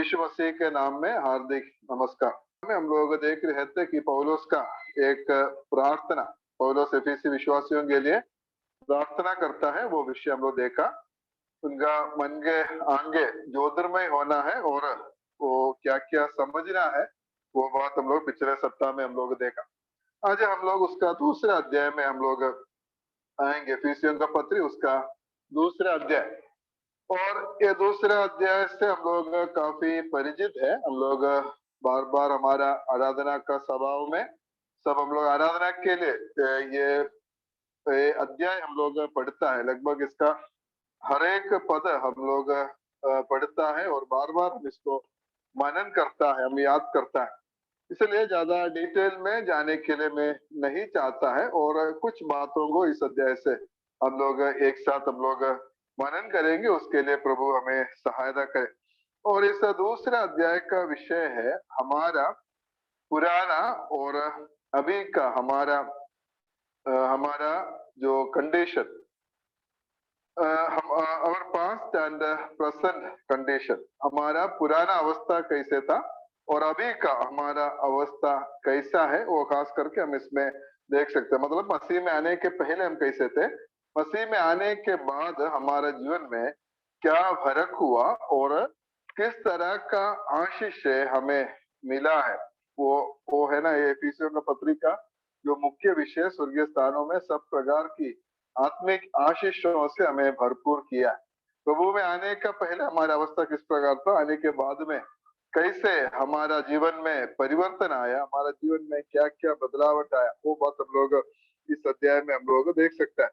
यीशु मसीह के नाम में हार्दिक नमस्कार। में हम लोग देख रहे थे कि पौलुस का एक प्रार्थना, पौलुस एफेसी विश्वासियों के लिए प्रार्थना करता है, वो विषय हम लोग देखा। उनका मन के आगे ज्योतिर्मय होना है और वो क्या क्या समझना है, वो बात हम लोग पिछले सप्ताह में हम लोग देखा। आज हम लोग उसका दूसरा अध्याय में हम लोग आएंगे, एफेसियों का पत्री उसका दूसरा अध्याय। और ये दूसरा अध्याय से हम लोग काफी परिचित है। हम लोग बार बार हमारा आराधना का स्वभाव में सब हम लोग आराधना के लिए ये अध्याय हम लोग पढ़ता है। लगभग इसका हर एक पद हम लोग पढ़ता है और बार बार हम इसको मनन करता है, हम याद करता है। इसलिए ज्यादा डिटेल में जाने के लिए मैं नहीं चाहता है और कुछ बातों को इस अध्याय से हम लोग एक साथ हम लोग मनन करेंगे। उसके लिए प्रभु हमें सहायता करे। और इस दूसरा अध्याय का विषय है हमारा पुराना और अभी का हमारा जो कंडीशन, हम और पास्ट एंड प्रेजेंट कंडीशन, हमारा पुराना अवस्था कैसे था और अभी का हमारा अवस्था कैसा है, वो खास करके हम इसमें देख सकते हैं। मतलब मसीह में आने के पहले हम कैसे थे, मसीह में आने के बाद हमारा जीवन में क्या फर्क हुआ और किस तरह का आशीष हमें मिला है। वो है ना, ये एफिसियों का पत्री का जो मुख्य विषय, स्वर्गीय स्थानों में सब प्रकार की आत्मिक आशीषों से हमें भरपूर किया। प्रभु में आने का पहले हमारी अवस्था किस प्रकार था, आने के बाद में कैसे हमारा जीवन में परिवर्तन आया, हमारा जीवन में क्या क्या बदलावट आया, वो बात हम लोग इस अध्याय में हम लोग देख सकते हैं।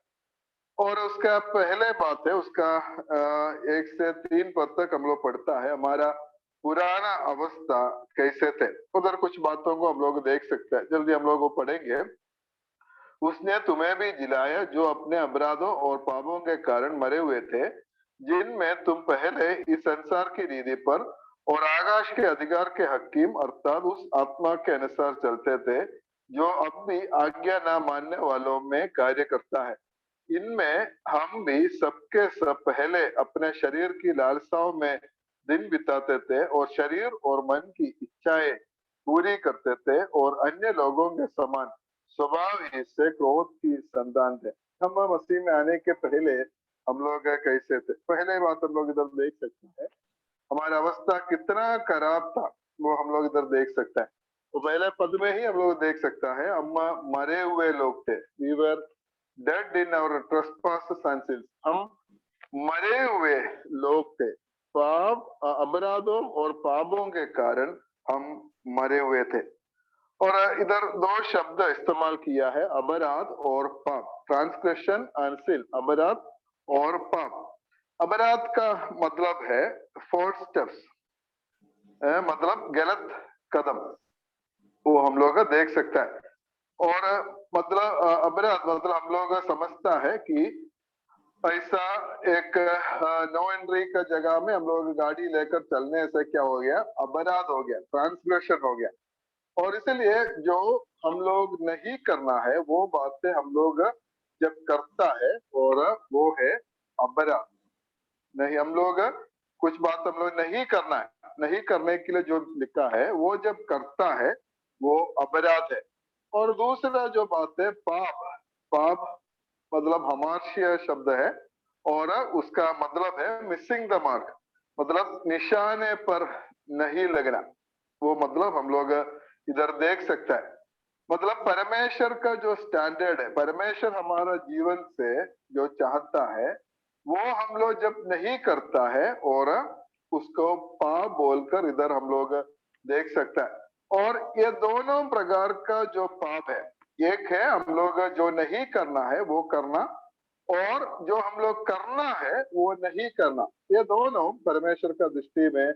और उसका पहले बात है, उसका 1 से 3 पद तक हम लोग पढ़ता है हमारा पुराना अवस्था कैसे थे। उधर कुछ बातों को हम लोग देख सकते हैं, जल्दी हम लोग वो पढ़ेंगे। उसने तुम्हें भी जिलाया जो अपने अपराधों और पापों के कारण मरे हुए थे, जिनमें तुम पहले इस संसार की रीति पर और आकाश के अधिकार के हकीम अर्थात उस आत्मा के अनुसार चलते थे, जो अब भी आज्ञा न मानने वालों में कार्य करता है। इनमें हम भी सबके सब पहले अपने शरीर की लालसाओं में दिन बिताते थे और शरीर और मन की इच्छाएं पूरी करते थे और अन्य लोगों के समान स्वभाव ही से क्रोध की संतान थे। हम मसीह में आने के पहले हम लोग कैसे थे, पहले बात हम लोग इधर देख सकते हैं। हमारा अवस्था कितना खराब था वो हम लोग इधर देख सकते हैं। तो पहले पद में ही हम लोग देख सकता है, हम मरे हुए लोग थे। We were dead in our trespasses and sins. हम मरे हुए लोग थे, पाप अपराधों और पापों के कारण हम मरे हुए थे। और इधर 2 शब्द इस्तेमाल किया है, अपराध और पाप, ट्रांसग्रेशन एंड सिन, अपराध और पाप। अपराध का मतलब है फॉल्स स्टेप्स, मतलब गलत कदम, वो हम लोग देख सकता है। और मतलब अपराध मतलब हम लोग समझता है कि ऐसा एक नो एंट्री का जगह में हम लोग गाड़ी लेकर चलने से क्या हो गया, अपराध हो गया, ट्रांसग्रेशन हो गया। और इसलिए जो हम लोग नहीं करना है वो बातें हम लोग जब करता है, और वो है अपराध। नहीं, हम लोग कुछ बात हम लोग नहीं करना है, नहीं करने के लिए जो लिखा है वो जब करता है वो अपराध है। और दूसरा जो बात है पाप, पाप मतलब हमार्ष्य शब्द है और उसका मतलब है मिसिंग द मार्क, मतलब निशाने पर नहीं लगना। वो मतलब हम लोग इधर देख सकता है। मतलब परमेश्वर का जो स्टैंडर्ड है, परमेश्वर हमारा जीवन से जो चाहता है वो हम लोग जब नहीं करता है और उसको पाप बोलकर इधर हम लोग देख सकता है। और ये दोनों प्रकार का जो पाप है, एक है हम लोग जो नहीं करना है वो करना, और जो हम लोग करना है वो नहीं करना, ये दोनों परमेश्वर का दृष्टि में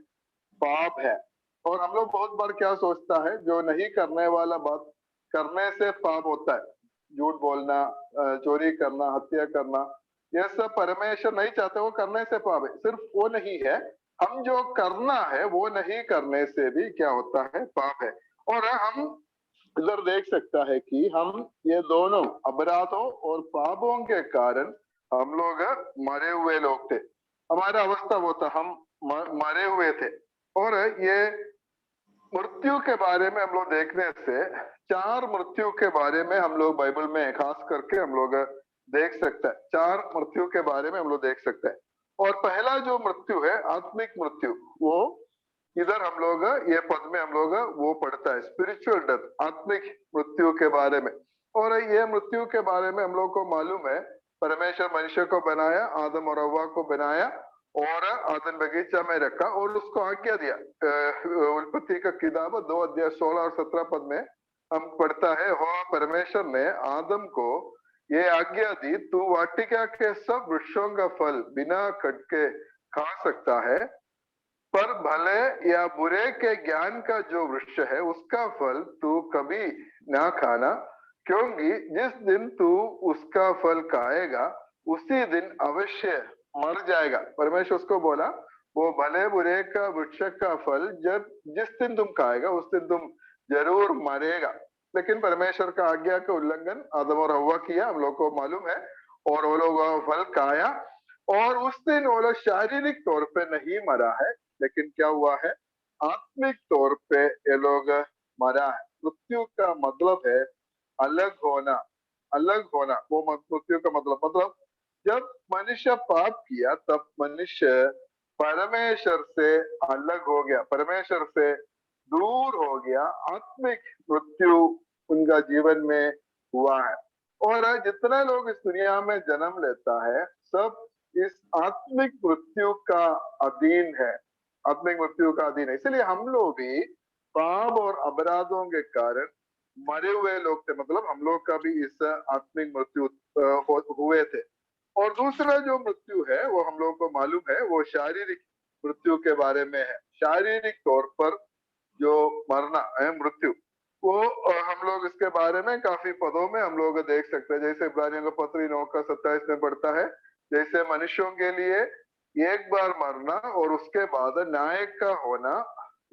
पाप है। और हम लोग बहुत बार क्या सोचता है, जो नहीं करने वाला बात करने से पाप होता है, झूठ बोलना, चोरी करना, हत्या करना, ये सब परमेश्वर नहीं चाहते, वो करने से पाप है। सिर्फ वो नहीं है, हम जो करना है वो नहीं करने से भी क्या होता है, पाप है। और हम इधर देख सकता है कि हम ये दोनों अपराधों और पापों के कारण हम लोग मरे हुए लोग थे। हमारा अवस्था वो था, हम मरे हुए थे। और ये मृत्यु के बारे में हम लोग देखने से 4 मृत्यु के बारे में हम लोग बाइबल में खास करके हम लोग देख सकते हैं। 4 मृत्यु के बारे में हम लोग देख सकते हैं। और पहला जो मृत्यु है आत्मिक मृत्यु, वो इधर हम लोग ये पद में हम लोग वो पढ़ता है, स्पिरिचुअल डेथ, आत्मिक मृत्यु के बारे में। और ये मृत्यु के बारे में हम लोग को मालूम है, परमेश्वर मनुष्य को बनाया, आदम और हव्वा को बनाया और आदम बगीचा में रखा और उसको आज्ञा दिया। उत्पत्ति का किताब 2 अध्याय 16 और 17 पद में हम पढ़ता है, हो परमेश्वर ने आदम को ये आज्ञा दी, तू वाटिका के सब वृक्षों का फल बिना कट के खा सकता है, पर भले या बुरे के ज्ञान का जो वृक्ष है उसका फल तू कभी ना खाना, क्योंकि जिस दिन तू उसका फल खाएगा उसी दिन अवश्य मर जाएगा। परमेश्वर उसको बोला, वो भले बुरे का वृक्ष का फल जब जिस दिन तुम खाएगा उस दिन तुम जरूर मरेगा। लेकिन परमेश्वर का आज्ञा का उल्लंघन आदम और हव्वा किया, हम लोग को मालूम है, और वो लोग फल खाया और उस दिन वो लोग शारीरिक तौर पे नहीं मरा है, लेकिन क्या हुआ है, आत्मिक तौर पे ये लोग मरा है। मृत्यु का मतलब है अलग होना, अलग होना। वो मृत्यु का मतलब जब मनुष्य पाप किया तब मनुष्य परमेश्वर से अलग हो गया, परमेश्वर से दूर हो गया, आत्मिक मृत्यु उनका जीवन में हुआ है। और जितने लोग इस दुनिया में जन्म लेता है सब इस आत्मिक मृत्यु का अधीन है, आत्मिक मृत्यु का अधीन है। इसलिए हम लोग भी पाप और अपराधों के कारण मरे हुए लोग थे, मतलब हम लोग का भी इस आत्मिक मृत्यु हुए थे। और दूसरा जो मृत्यु है वो हम लोग को मालूम है, वो शारीरिक मृत्यु के बारे में है। शारीरिक तौर पर जो मरना है मृत्यु, वो हम लोग इसके बारे में काफी पदों में हम लोग देख सकते हैं। जैसे इब्रानियों का पत्री 9 का 27 में पढ़ता है, जैसे मनुष्यों के लिए एक बार मरना और उसके बाद न्याय का होना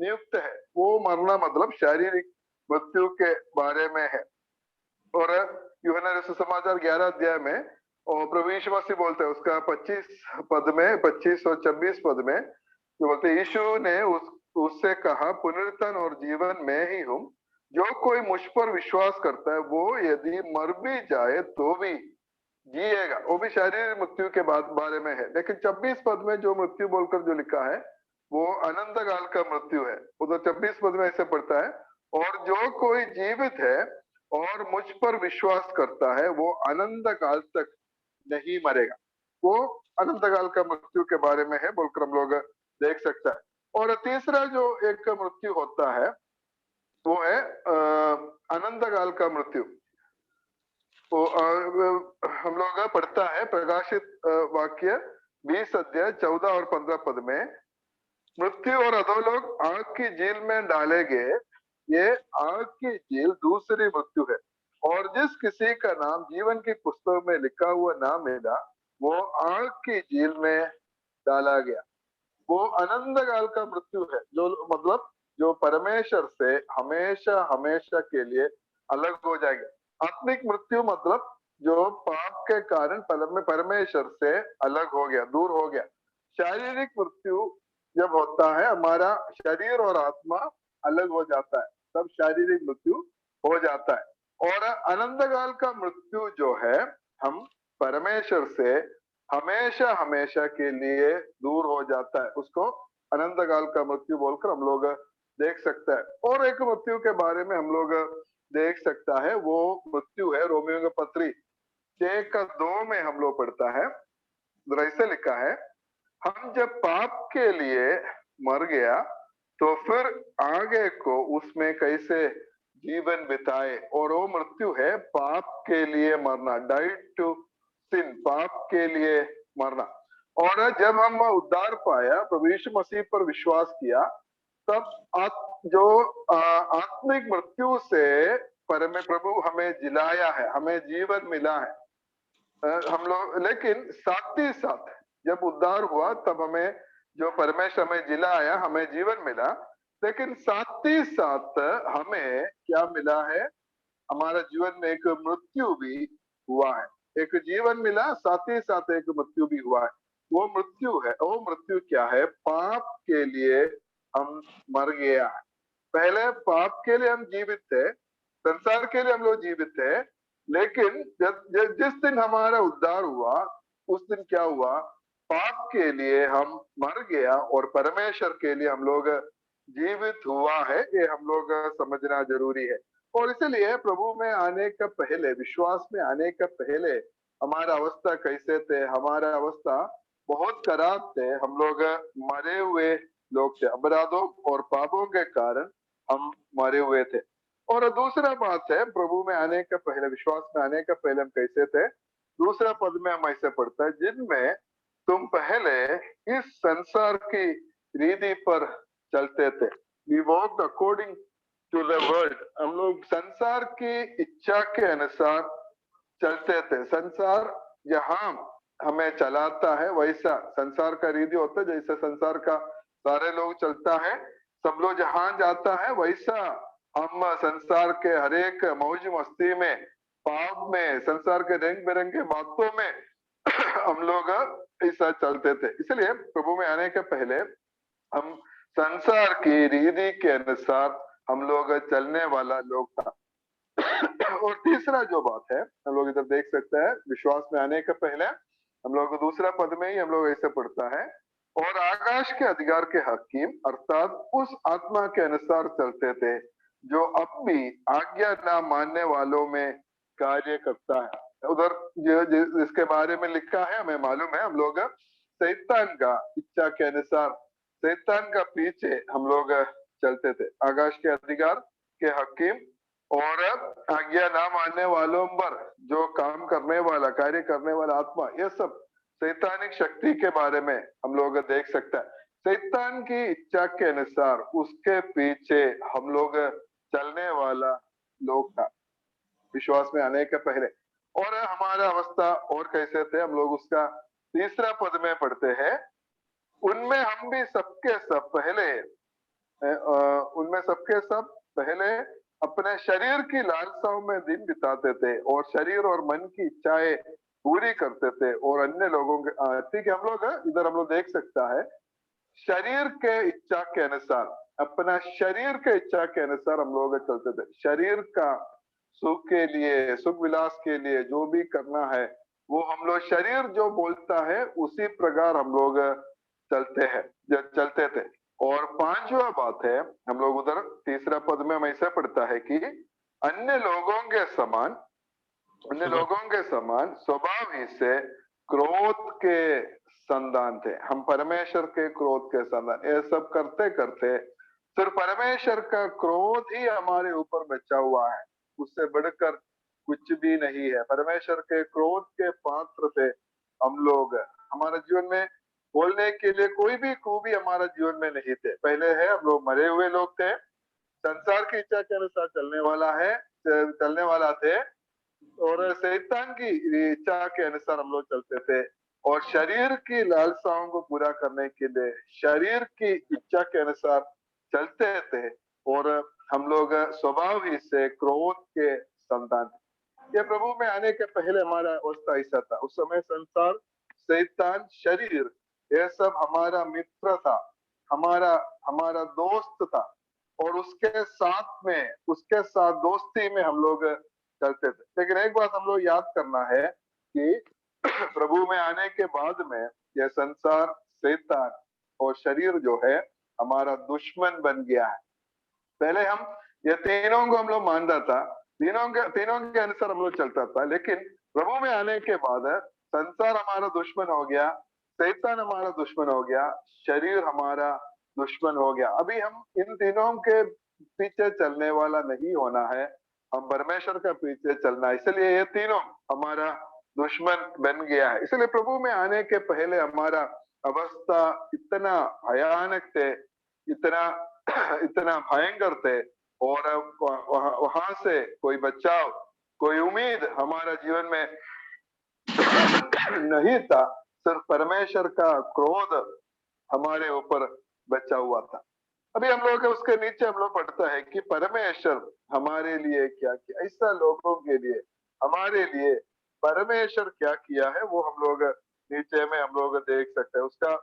नियुक्त है, वो मरना मतलब शारीरिक मृत्यु के बारे में है। और यूहन्ना रचित सुसमाचार 11 अध्याय में और प्रभु यीशु मसीह बोलते हैं उसका 25 पद में, 25 और 26 पद में जो बोलते, यीशु ने उससे कहा, पुनरुत्थान और जीवन मैं ही हूँ, जो कोई मुझ पर विश्वास करता है वो यदि मर भी जाए तो भी जिएगा। वो भी शारीरिक मृत्यु के बारे में है। लेकिन 26 पद में जो मृत्यु बोलकर जो लिखा है वो अनंत काल का मृत्यु है। उधर 26 पद में ऐसे पढ़ता है, और जो कोई जीवित है और मुझ पर विश्वास करता है वो अनंत काल तक नहीं मरेगा। वो अनंत काल का मृत्यु के बारे में है बोलकर हम लोग देख सकता है। और तीसरा जो एक मृत्यु होता है वो है अनंत काल का मृत्यु। तो हम लोग पढ़ता है प्रकाशित वाक्य 20 अध्याय 14 और 15 पद में, मृत्यु और अधोलोक आग की झील में डाले गए, ये आग की झील दूसरी मृत्यु है, और जिस किसी का नाम जीवन की पुस्तक में लिखा हुआ ना मिला वो आग की झील में डाला गया। वो अनंत काल का मृत्यु है, जो मतलब जो परमेश्वर से हमेशा हमेशा के लिए अलग हो जाएंगे। आत्मिक मृत्यु मतलब जो पाप के कारण परमेश्वर से अलग हो गया, दूर हो गया। शारीरिक मृत्यु जब होता है हमारा शरीर और आत्मा अलग हो जाता है, तब शारीरिक मृत्यु हो जाता है। और अनंत काल का मृत्यु जो है, हम परमेश्वर से हमेशा हमेशा के लिए दूर हो जाता है, उसको अनंत काल का मृत्यु बोलकर हम लोग देख सकते हैं। और एक मृत्यु के बारे में हम लोग देख सकता है, वो मृत्यु है रोमियो के पत्री 6 का 2 में हम लोग पढ़ता है, ऐसे लिखा है, हम जब पाप के लिए मर गया तो फिर आगे को उसमें कैसे जीवन बिताए। और वो मृत्यु है पाप के लिए मरना, डाइड टू सिन, पाप के लिए मरना। और जब हम उद्धार पाया, प्रभु यीशु मसीह पर विश्वास किया, तब जो आत्मिक मृत्यु से प्रभु हमें जिलाया है, हमें जीवन मिला है। हम लोग, लेकिन साथ ही साथ जब उद्धार हुआ तब हमें जो परमेश्वर हमें जिलाया, हमें जीवन मिला, लेकिन साथ ही साथ हमें क्या मिला है, हमारा जीवन में एक मृत्यु भी हुआ है। एक जीवन मिला, साथ ही साथ एक मृत्यु भी हुआ है। वो मृत्यु है, वो मृत्यु क्या है, पाप के लिए हम मर गया। पहले पाप के लिए हम जीवित थे, संसार के लिए हम लोग जीवित थे, लेकिन जिस दिन हमारा उद्धार हुआ उस दिन क्या हुआ, पाप के लिए हम मर गया और परमेश्वर के लिए हम लोग जीवित हुआ है। ये हम लोग समझना जरूरी है। और इसलिए प्रभु में आने का पहले, विश्वास में आने का पहले हमारा अवस्था कैसे थे, हमारा अवस्था बहुत खराब थे। हम लोग मरे हुए लोग थे, अपराधों और पापों के कारण हम मरे हुए थे। और दूसरा बात है, प्रभु में आने का पहले, विश्वास में आने का पहले हम कैसे थे। दूसरा पद में हम ऐसे पढ़ता है, जिनमें तुम पहले इस संसार की रीति पर चलते थे। We walked according to the world. हम लोग संसार की इच्छा के अनुसार चलते थे। संसार जहां हमें चलाता है वैसा संसार का रीति होता है, जैसे संसार का सारे लोग चलता है, सब लोग जहां जाता है वैसा हम संसार के हरेक मौज मस्ती में, पाप में, संसार के रंग बिरंगे बातों में हम लोग ऐसा चलते थे। इसलिए प्रभु में आने के पहले हम संसार की रीति के अनुसार हम लोग चलने वाला लोग था। और तीसरा जो बात है, हम लोग इधर देख सकते हैं, विश्वास में आने के पहले हम लोग दूसरा पद में ही हम लोग ऐसे पढ़ता है, और आकाश के अधिकार के हकीम अर्थात उस आत्मा के अनुसार चलते थे जो अब भी आज्ञा ना मानने वालों में कार्य करता है। उधर जिसके बारे में लिखा है हमें मालूम है, हम लोग शैतान का इच्छा के अनुसार, शैतान का पीछे हम लोग चलते थे। आकाश के अधिकार के हकीम और आज्ञा ना मानने वालों पर जो काम करने वाला, कार्य करने वाला आत्मा, ये सब शैतानिक शक्ति के बारे में हम लोग देख सकते हैं। शैतान की इच्छा के अनुसार उसके पीछे हम लोग चलने वाला लोग था विश्वास में आने के पहले। और हमारा अवस्था और कैसे थे, हम लोग उसका तीसरा पद में पढ़ते हैं, उनमें हम भी सबके सब पहले, उनमें सबके सब पहले अपने शरीर की लालसाओं में दिन बिताते थे और शरीर और मन की इच्छाएं पूरी करते थे और अन्य लोगों के, ठीक है, हम लोग इधर हम लोग देख सकता है, शरीर के इच्छा के अनुसार, अपना शरीर के इच्छा के अनुसार हम लोग चलते थे। शरीर का सुख के लिए, सुख विलास के लिए जो भी करना है वो हम लोग, शरीर जो बोलता है उसी प्रकार हम लोग चलते हैं, चलते थे। और पांचवा बात है, हम लोग उधर तीसरा पद में हम ऐसा पढ़ता है कि अन्य लोगों के समान, अन्य लोगों के समान स्वभाव ही से क्रोध के संतान थे। हम परमेश्वर के क्रोध के संतान, ये सब करते करते सिर्फ परमेश्वर का क्रोध ही हमारे ऊपर बचा हुआ है, उससे बढ़कर कुछ भी नहीं है। परमेश्वर के क्रोध के पात्र थे हम लोग। हमारे जीवन में बोलने के लिए कोई भी खूबी हमारा जीवन में नहीं थे। पहले है हम लोग मरे हुए लोग थे, संसार की इच्छा के अनुसार चलने वाला है, चलने वाला थे, और शैतान की इच्छा के अनुसार हम लोग चलते थे और शरीर की लालसाओं को पूरा करने के लिए शरीर की इच्छा के अनुसार चलते थे और हम लोग स्वभाव ही से क्रोध के संतान। ये प्रभु में आने के पहले हमारा अवस्था ऐसा था। उस समय संसार, शैतान, शरीर, ये सब हमारा मित्र था, हमारा हमारा दोस्त था, और उसके साथ में, उसके साथ दोस्ती में हम लोग चलते थे। लेकिन एक बात हम लोग याद करना है कि प्रभु में आने के बाद में यह संसार, शैतान और शरीर जो है हमारा दुश्मन बन गया है। पहले हम ये तीनों को हम लोग मानता था, तीनों के अनुसार हम लोग चलता था, लेकिन प्रभु में आने के बाद संसार हमारा दुश्मन हो गया, शैतान हमारा दुश्मन हो गया, शरीर हमारा दुश्मन हो गया। अभी हम इन तीनों के पीछे चलने वाला नहीं होना है, हम परमेश्वर का पीछे चलना है। इसलिए ये तीनों हमारा दुश्मन बन गया है। इसलिए प्रभु में आने के पहले हमारा अवस्था इतना भयानक थे, इतना इतना भयंकर थे, और वहां से कोई बचाव, कोई उम्मीद हमारा जीवन में नहीं था। सिर्फ परमेश्वर का क्रोध हमारे ऊपर बचा हुआ था। अभी हम लोग उसके नीचे हम लोग पढ़ता है कि परमेश्वर हमारे लिए क्या किया, ऐसा लोगों के लिए, हमारे लिए परमेश्वर क्या किया है वो हम लोग नीचे में हम लोग देख सकते हैं। उसका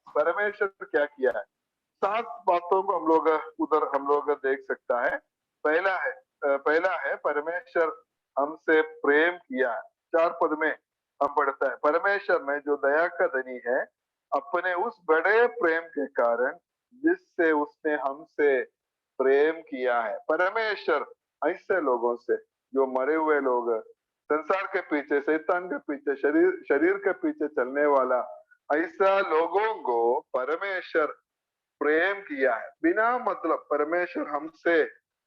परमेश्वर क्या किया है, 7 बातों को हम लोग देख सकता है। पहला है परमेश्वर हमसे प्रेम किया। 4 पद में हम पढ़ता है, परमेश्वर ने जो दया का धनी है, अपने उस बड़े प्रेम के कारण जिससे उसने हमसे प्रेम किया है। परमेश्वर ऐसे लोगों से, जो मरे हुए लोग, संसार के पीछे, शैतान के पीछे, शरीर के पीछे चलने वाला, ऐसा लोगों को परमेश्वर प्रेम किया है। बिना मतलब परमेश्वर हमसे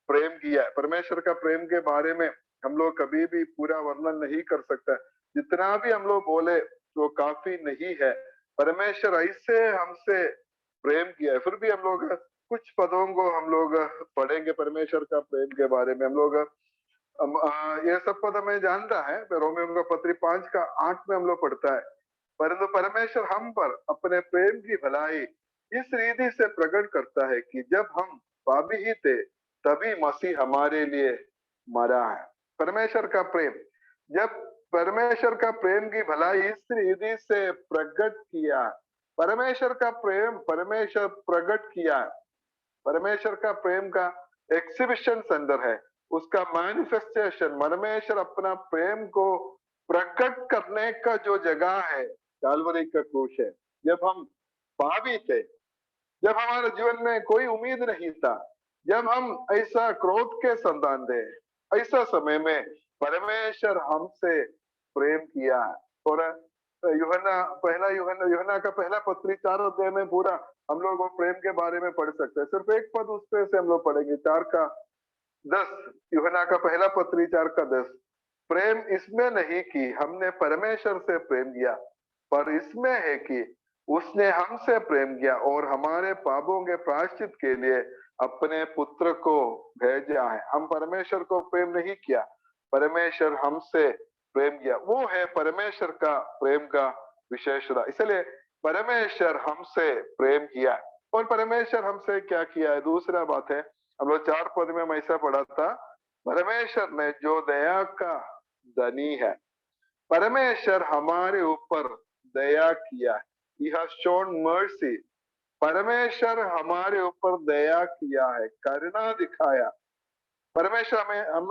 प्रेम किया है। परमेश्वर का प्रेम के बारे में हम लोग कभी भी पूरा वर्णन नहीं कर सकते। जितना भी हम लोग बोले तो काफी नहीं है। परमेश्वर ऐसे हमसे प्रेम किया है। फिर भी हम लोग कुछ पदों को हम लोग पढ़ेंगे परमेश्वर का प्रेम के बारे में। हम लोग ये सब पद हमें जानता है। रोमियो का पत्री 5 का 8 में हम लोग पढ़ता है, परंतु परमेश्वर हम पर अपने प्रेम की भलाई इस रीति से प्रकट करता है कि जब हम पापी ही थे तभी मसीह हमारे लिए मरा है। परमेश्वर का प्रेम, जब परमेश्वर का प्रेम की भलाई इस रीति से प्रकट किया, परमेश्वर का प्रेम परमेश्वर प्रकट किया, परमेश्वर का प्रेम का एक्सिबिशन सेंटर है, उसका मैनिफेस्टेशन, परमेश्वर अपना प्रेम को प्रकट करने का जो जगह है काल्वरी का क्रूस है। जब हम पापी थे, जब हमारे जीवन में कोई उम्मीद नहीं था, जब हम ऐसा क्रोध के संतान थे, ऐसा समय में परमेश्वर हमसे प्रेम किया। और यूहन्ना का पहला पत्री 4 अध्याय में पूरा हम लोग वो प्रेम के बारे में पढ़ सकते हैं। सिर्फ एक पद उस पे से हम लोग पढ़ेंगे, 4 का 10, यूहन्ना का पहला पत्री 4 का 10। प्रेम इसमें नहीं कि हमने परमेश्वर से प्रेम किया, पर इसमें है कि उसने हमसे प्रेम किया और हमारे पापों के प्रायश्चित के लिए अपने पुत्र को भेजा है। हम परमेश्वर को प्रेम नहीं किया, परमेश्वर हमसे प्रेम किया। वो है परमेश्वर का प्रेम का विशेषता। इसलिए परमेश्वर हमसे प्रेम किया। और परमेश्वर हमसे क्या किया है, दूसरा बात है, हम लोग 4 पद में हम ऐसा पढ़ा था, परमेश्वर ने जो दया का धनी है, परमेश्वर हमारे ऊपर दया किया है। He has shown mercy। परमेश्वर हमारे ऊपर दया किया है, करुणा दिखाया। परमेश्वर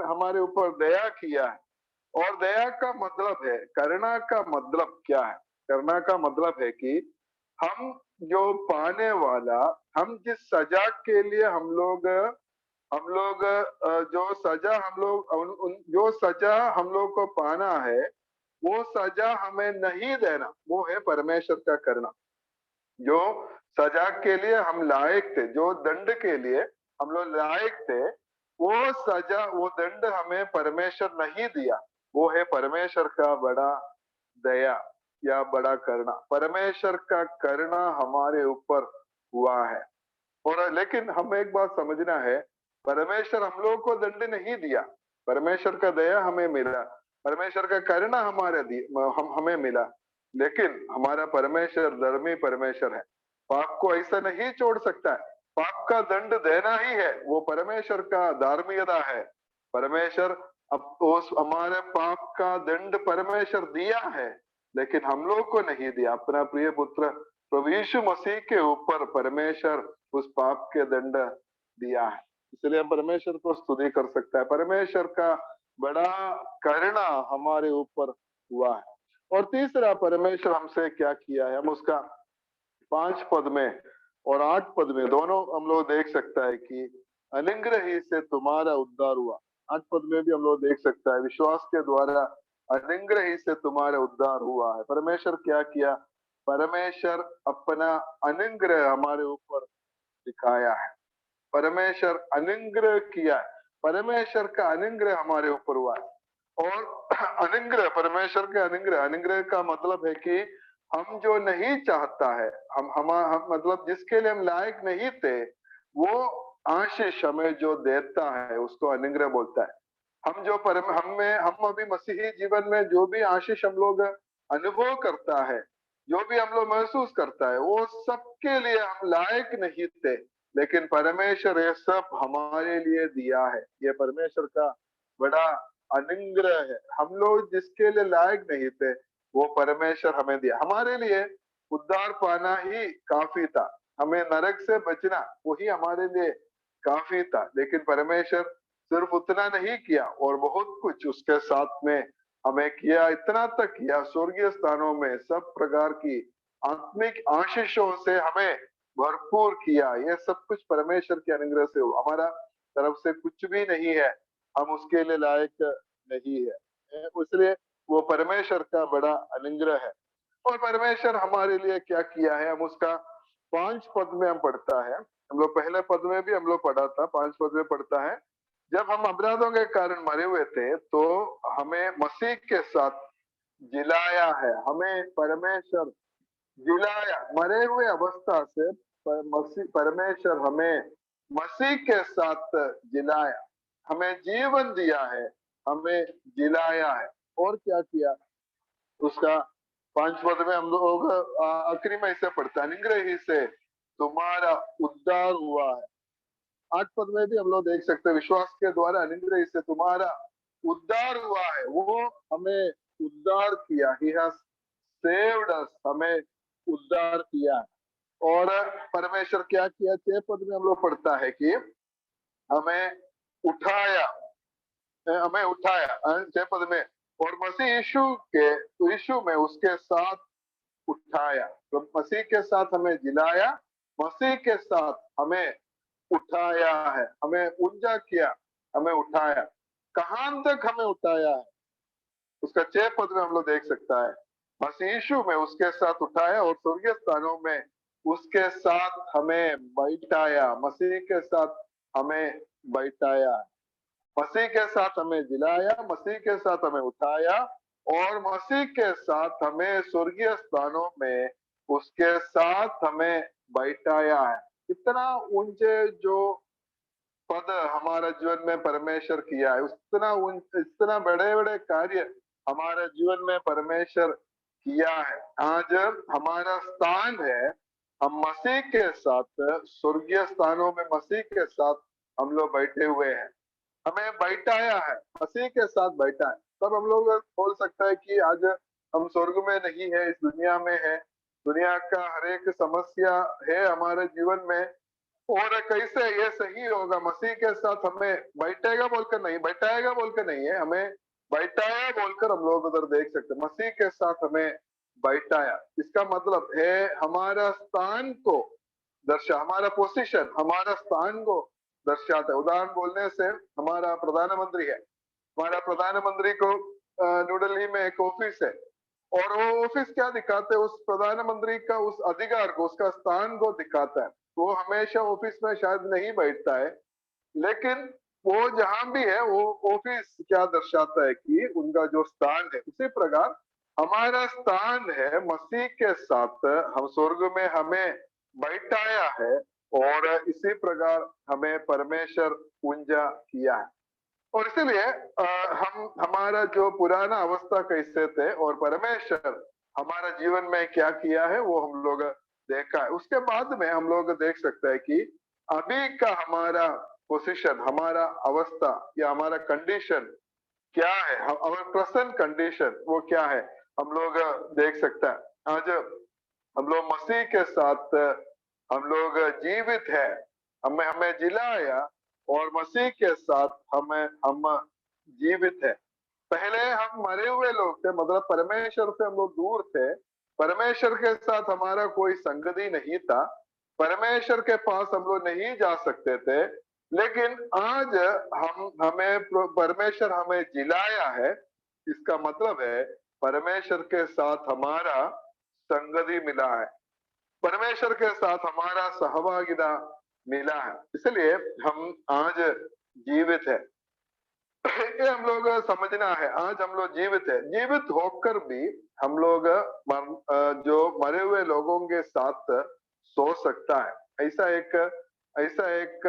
हमारे ऊपर दया किया है। और दया का मतलब है, करुणा का मतलब क्या है? करुणा का मतलब है कि हम जो पाने वाला, हम जिस सजा के लिए हम लोग जो सजा जो सजा हम लोग को पाना है, वो सजा हमें नहीं देना, वो है परमेश्वर का करुणा। जो सजा के लिए हम लायक थे, जो दंड के लिए हम लोग लायक थे, वो सजा, वो दंड हमें परमेश्वर नहीं दिया। वो है परमेश्वर का बड़ा दया या बड़ा करुणा। परमेश्वर का करुणा हमारे ऊपर हुआ है। और लेकिन हम एक बात समझना है, परमेश्वर हम लोग को दंड नहीं दिया, परमेश्वर का दया हमें मिला, परमेश्वर का करुणा हमें मिला। लेकिन हमारा परमेश्वर धर्मी परमेश्वर है, पाप को ऐसा नहीं छोड़ सकता है। पाप का दंड देना ही है, वो परमेश्वर का धार्मिकता है। परमेश्वर अब उस हमारे पाप का दंड परमेश्वर दिया है, लेकिन हम लोग को नहीं दिया। अपना प्रिय पुत्र प्रभु यीशु मसीह के ऊपर परमेश्वर उस पाप के दंड दिया है। इसलिए हम परमेश्वर को स्तुति कर सकता है। परमेश्वर का बड़ा करुणा हमारे ऊपर हुआ है। और तीसरा, परमेश्वर हमसे क्या किया है, हम उसका 5 पद में और 8 पद में दोनों हम लोग देख सकता है कि अनुग्रह ही से तुम्हारा उद्धार हुआ। 8 पद में भी हम लोग देख सकता है, विश्वास के द्वारा अनुग्रह ही से तुम्हारा उद्धार हुआ है। परमेश्वर क्या किया, परमेश्वर अपना अनुग्रह हमारे ऊपर दिखाया है। परमेश्वर अनुग्रह किया, परमेश्वर का अनुग्रह हमारे ऊपर हुआ है। और अनुग्रह, परमेश्वर के अनुग्रह का मतलब है कि हम जो नहीं चाहता है, हम मतलब जिसके लिए हम लायक नहीं थे, वो आशीष हमें जो देता है उसको अनुग्रह बोलता है। हम अभी मसीही जीवन में जो भी आशीष हम लोग अनुभव करता है, जो भी हम लोग महसूस करता है, वो सबके लिए हम लायक नहीं थे, लेकिन परमेश्वर ये सब हमारे लिए दिया है। ये परमेश्वर का बड़ा अनुग्रह है। हम लोग जिसके लिए लायक नहीं थे, वो परमेश्वर हमें दिया। हमारे लिए उद्धार पाना ही काफी था। हमें नरक से बचना वही हमारे लिए काफी था। लेकिन परमेश्वर सिर्फ उतना नहीं किया और बहुत कुछ उसके साथ में हमें किया, इतना तक किया स्वर्गीय स्थानों में सब प्रकार की आत्मिक आशीषों से हमें भरपूर किया। ये सब कुछ परमेश्वर के अनुग्रह से हुआ, हमारा तरफ से कुछ भी नहीं है, हम उसके लिए लायक नहीं है। इसलिए वो परमेश्वर का बड़ा अनुग्रह है। और परमेश्वर हमारे लिए क्या किया है, हम उसका 5 पद में हम पढ़ता है। हम लोग पहले पद में भी हम लोग पढ़ा था, 5 पद में पढ़ता है, जब हम अपराधों के कारण मरे हुए थे तो हमें मसीह के साथ जिलाया है। हमें परमेश्वर जिलाया, मरे हुए अवस्था से परमेश्वर हमें मसीह के साथ जिलाया, हमें जीवन दिया है, हमें जिलाया है। और क्या किया उसका 5 पद में हम लोग आखिरी में इसे पढ़ते हैं, अनुग्रह ही से तुम्हारा उद्धार हुआ है। 8 पद में भी हम लोग देख सकते हैं, विश्वास के द्वारा अनुग्रह से तुम्हारा उद्धार हुआ है। वो हमें उद्धार किया, ही हैज सेव्ड अस, हमें उद्धार किया। और परमेश्वर क्या किया, 6 पद में हम लोग पढ़ता है कि हमें उठाया, हमें उठाया 6 पद में, और मसीह यीशु में उसके साथ उठाया। तो मसीह के साथ हमें जिलाया, मसीह के साथ हमें उठाया है, हमें ऊंचा किया, हमें उठाया। कहां तक हमें उठाया है उसका 6 पद में हम लोग देख सकता है, मसीह यीशु में उसके साथ उठाया और स्वर्गीय स्थानों में उसके साथ हमें बैठाया। मसीह के साथ हमें बैठाया, मसीह के साथ हमें जिलाया, मसीह के साथ हमें उठाया और मसीह के साथ हमें स्वर्गीय स्थानों में उसके साथ हमें बैठाया है। इतना ऊंचे जो पद हमारे जीवन में परमेश्वर किया है, इतना बड़े बड़े कार्य हमारे जीवन में परमेश्वर किया है। आज हमारा स्थान है, हम मसीह के साथ स्वर्गीय स्थानों में मसीह के साथ हम लोग बैठे हुए हैं, हमें बैठाया है, मसीह के साथ बैठा है। तब हम लोग बोल सकता है कि आज हम स्वर्ग में नहीं है, इस दुनिया में है। दुनिया का हर एक समस्या है हमारे जीवन में, और कैसे ये सही होगा, मसीह के साथ हमें बैठेगा बोलकर नहीं, बैठाएगा बोलकर नहीं है, हमें बैठाया बोलकर हम लोग उधर देख सकते हैं, मसीह के साथ हमें बैठाया। इसका मतलब है हमारा स्थान को हमारा पोजीशन हमारा स्थान को दर्शाता है। उदाहरण बोलने से, हमारा प्रधानमंत्री है, हमारा प्रधानमंत्री को न्यू दिल्ली में एक ऑफिस है, और वो ऑफिस क्या दिखाते हैं, उस प्रधानमंत्री का उस अधिकार को, उसका स्थान को दिखाता है। वो हमेशा ऑफिस में शायद नहीं बैठता है, लेकिन वो जहां भी है वो ऑफिस क्या दर्शाता है कि उनका जो स्थान है। उसी प्रकार हमारा स्थान है मसीह के साथ, हम स्वर्ग में हमें बैठाया है, और इसी प्रकार हमें परमेश्वर ऊंचा किया है। और इसीलिए हम हमारा जो पुराना अवस्था कैसे थे और परमेश्वर हमारा जीवन में क्या किया है वो हम लोग देखा है। उसके बाद में हम लोग देख सकते हैं कि अभी का हमारा पोजीशन, हमारा अवस्था या हमारा कंडीशन क्या है, हमारा प्रेजेंट कंडीशन वो क्या है, हम लोग देख सकते हैं। आज हम लोग मसीह के साथ हम लोग जीवित है, हमें हमें जिलाया, और मसीह के साथ हम जीवित है। पहले हम मरे हुए लोग थे, मतलब परमेश्वर से हम लोग दूर थे, परमेश्वर के साथ हमारा कोई संगति नहीं था, परमेश्वर के पास हम लोग नहीं जा सकते थे। लेकिन आज हमें परमेश्वर हमें जिलाया है, इसका मतलब है परमेश्वर के साथ हमारा संगति मिला है, परमेश्वर के साथ हमारा सहभागिता मिला है, इसलिए हम आज जीवित है। ये हम लोग समझना है, आज हम लोग जीवित है, जीवित होकर भी हम लोग जो मरे हुए लोगों के साथ सो सकता है, ऐसा एक